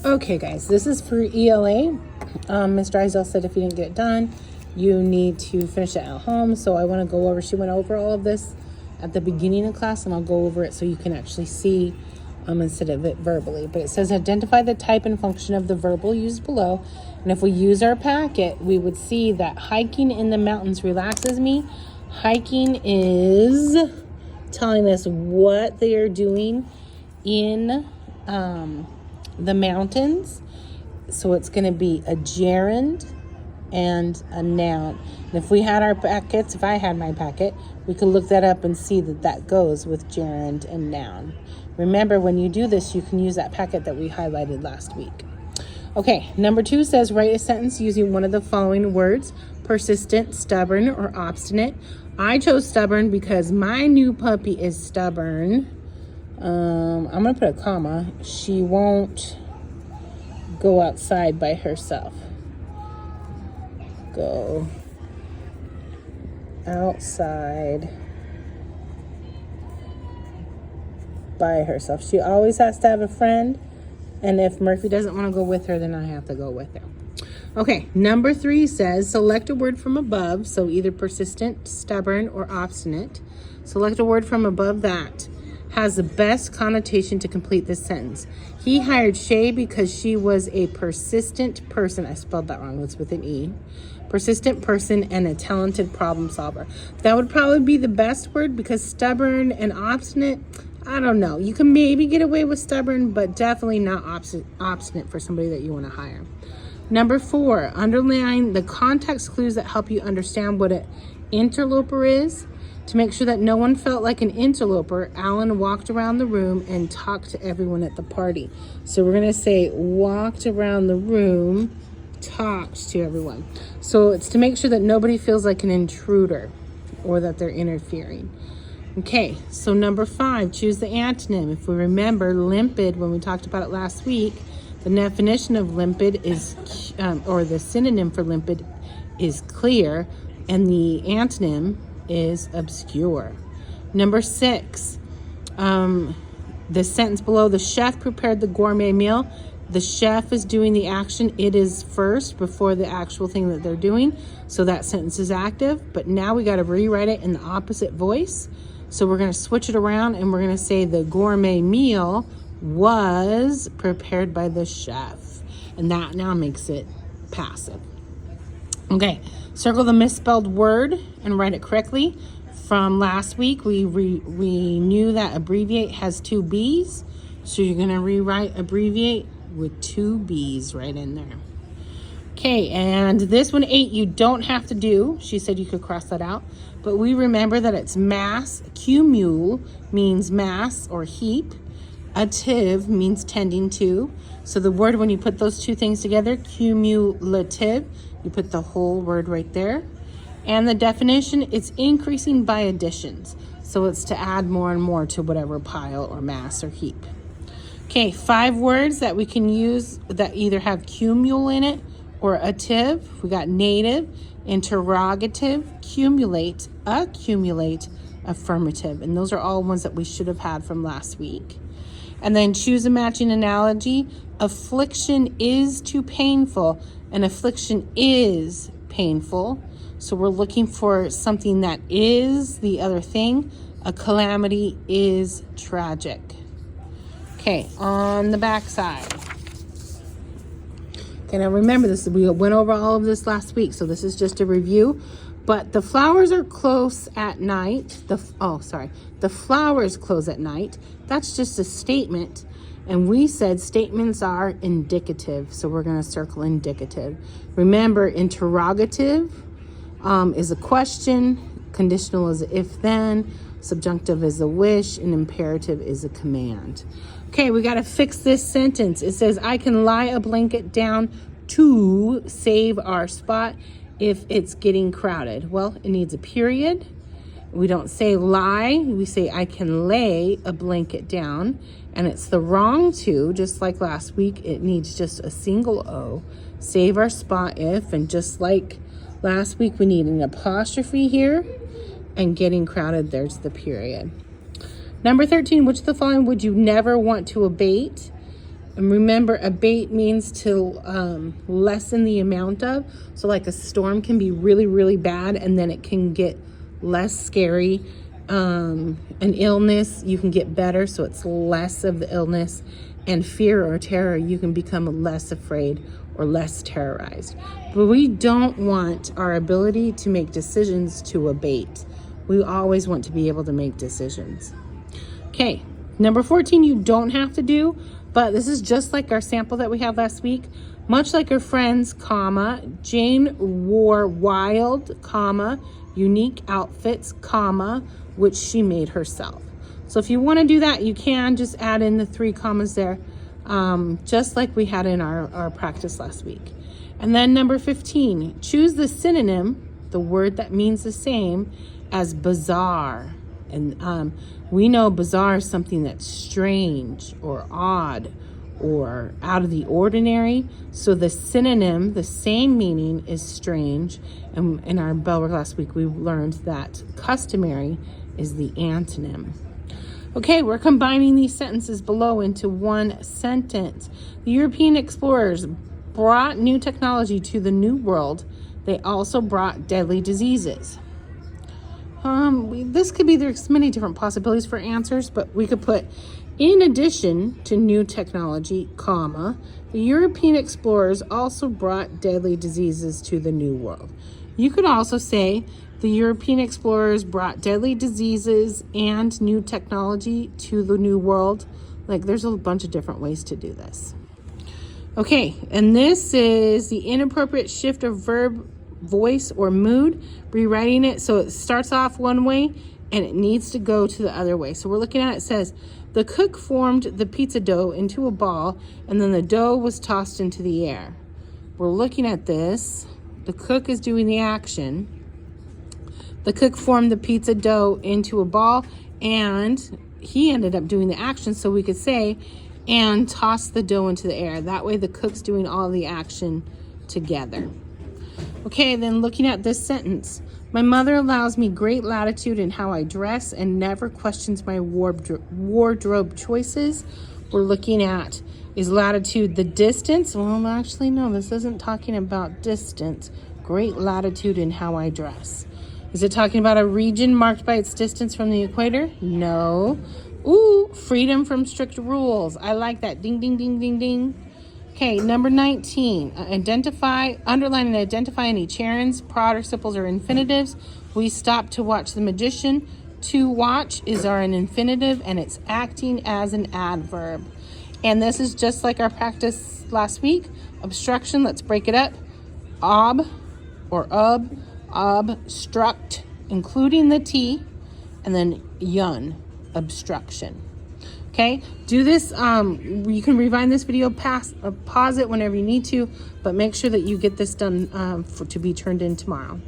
Okay, guys, this is for ELA. Ms. Drysdale said if you didn't get it done, you need to finish it at home. So I want to go over, she went over all of this at the beginning of class, and I'll go over it so you can actually see instead of it verbally. But it says identify the type and function of the verbal used below. And if we use our packet, we would see that hiking in the mountains relaxes me. Hiking is telling us what they are doing in the mountains. So it's going to be a gerund and a noun. And if we had our packets, if I had my packet, we could look that up and see that that goes with gerund and noun. Remember, when you do this, you can use that packet that we highlighted last week. Okay, number 2 says write a sentence using one of the following words: persistent, stubborn, or obstinate. I chose stubborn because my new puppy is stubborn. I'm going to put a comma. She won't go outside by herself. Go outside by herself. She always has to have a friend. And if Murphy doesn't want to go with her, then I have to go with her. Okay, number 3 says select a word from above. So either persistent, stubborn, or obstinate. Select a word from above that has the best connotation to complete this sentence. He hired Shay because she was a persistent person. I spelled that wrong. It's with an E. Persistent person and a talented problem solver. That would probably be the best word, because stubborn and obstinate, I don't know. You can maybe get away with stubborn, but definitely not obstinate for somebody that you want to hire. Number 4, underline the context clues that help you understand what an interloper is. To make sure that no one felt like an interloper, Alan walked around the room and talked to everyone at the party. So we're going to say walked around the room, talked to everyone. So it's to make sure that nobody feels like an intruder or that they're interfering. Okay, so number 5, choose the antonym. If we remember limpid, when we talked about it last week, the definition of limpid is, or the synonym for limpid is clear, and the antonym is obscure. Number 6, the sentence below, the chef prepared the gourmet meal. The chef is doing the action. It is first before the actual thing that they're doing. So that sentence is active, but now we got to rewrite it in the opposite voice. So we're going to switch it around and we're going to say the gourmet meal was prepared by the chef. And that now makes it passive. Okay, circle the misspelled word and write it correctly. From last week, we knew that abbreviate has 2 B's. So you're going to rewrite abbreviate with 2 B's right in there. Okay, and this one 8 you don't have to do. She said you could cross that out. But we remember that it's mass. Cumul means mass or heap. Ative means tending to. So the word, when you put those 2 things together, cumulative, you put the whole word right there. And the definition, it's increasing by additions. So it's to add more and more to whatever pile or mass or heap. Okay, 5 words that we can use that either have cumul in it or ative. We got native, interrogative, cumulate, accumulate, affirmative. And those are all ones that we should have had from last week. And then choose a matching analogy. Affliction is too painful, and affliction is painful. So we're looking for something that is the other thing. A calamity is tragic. Okay, on the back side. Okay, now remember this, we went over all of this last week, so this is just a review. But the flowers are close at night. The flowers close at night. That's just a statement. And we said statements are indicative. So we're going to circle indicative. Remember, interrogative is a question. Conditional is if then. Subjunctive is a wish. And imperative is a command. Okay, we got to fix this sentence. It says, I can lie a blanket down to save our spot if it's getting crowded. Well, it needs a period. We don't say lie. We say I can lay a blanket down. And it's the wrong to, just like last week, it needs just a single O. Save our spot if, and just like last week, we need an apostrophe here. And getting crowded, there's the period. Number 13, which of the following would you never want to abate? And remember, abate means to lessen the amount of. So like a storm can be really, really bad, and then it can get less scary. An illness, you can get better, so it's less of the illness. And fear or terror, you can become less afraid or less terrorized. But we don't want our ability to make decisions to abate. We always want to be able to make decisions. Okay, number 14, you don't have to do, but this is just like our sample that we had last week. Much like her friends, comma, Jane wore wild, comma, unique outfits, comma, which she made herself. So if you want to do that, you can just add in the 3 commas there, just like we had in our practice last week. And then number 15, choose the synonym, the word that means the same as bizarre. And we know bizarre is something that's strange or odd or out of the ordinary. So the synonym, the same meaning, is strange. And in our bell work last week, we learned that customary is the antonym. Okay, we're combining these sentences below into one sentence. The European explorers brought new technology to the New World. They also brought deadly diseases. This could be, there's many different possibilities for answers, but we could put, in addition to new technology, comma, the European explorers also brought deadly diseases to the New World. You could also say, the European explorers brought deadly diseases and new technology to the New World. Like, there's a bunch of different ways to do this. Okay, and this is the inappropriate shift of verb, voice, or mood. Rewriting it so it starts off one way and it needs to go to the other way. So we're looking at it, says, the cook formed the pizza dough into a ball and then the dough was tossed into the air. We're looking at this. The cook is doing the action. The cook formed the pizza dough into a ball and he ended up doing the action, so we could say, and toss the dough into the air. That way the cook's doing all the action together. Okay, then looking at this sentence. My mother allows me great latitude in how I dress and never questions my wardrobe choices. We're looking at, is latitude the distance? Well, actually, no, this isn't talking about distance. Great latitude in how I dress. Is it talking about a region marked by its distance from the equator? No. Ooh, freedom from strict rules. I like that. Ding, ding, ding, ding, ding. Okay, number 19. Underline and identify any gerunds, participles, or infinitives. We stop to watch the magician. To watch is our infinitive, and it's acting as an adverb. And this is just like our practice last week. Obstruction, let's break it up. Obstruct, including the T, and then yun, obstruction. Okay, do this. You can rewind this video, pause it whenever you need to, but make sure that you get this done to be turned in tomorrow.